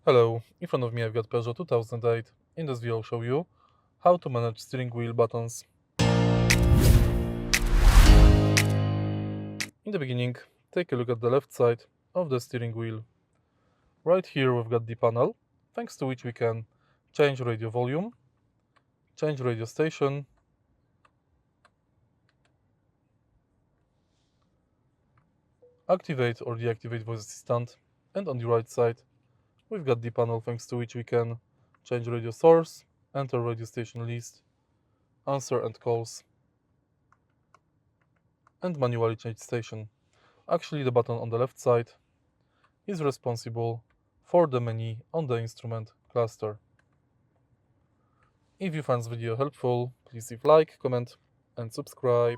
Hello, in front of me I've got Peugeot 2008. In this video I'll show you how to manage steering wheel buttons. In the beginning, take a look at the left side of the steering wheel. Right here we've got the panel, thanks to which we can change radio volume, change radio station, activate or deactivate voice assistant, and on the right side we've got the panel thanks to which we can change radio source, enter radio station list, answer and calls, and manually change station. Actually, the button on the left side is responsible for the menu on the instrument cluster. If you found this video helpful, please leave like, comment and subscribe.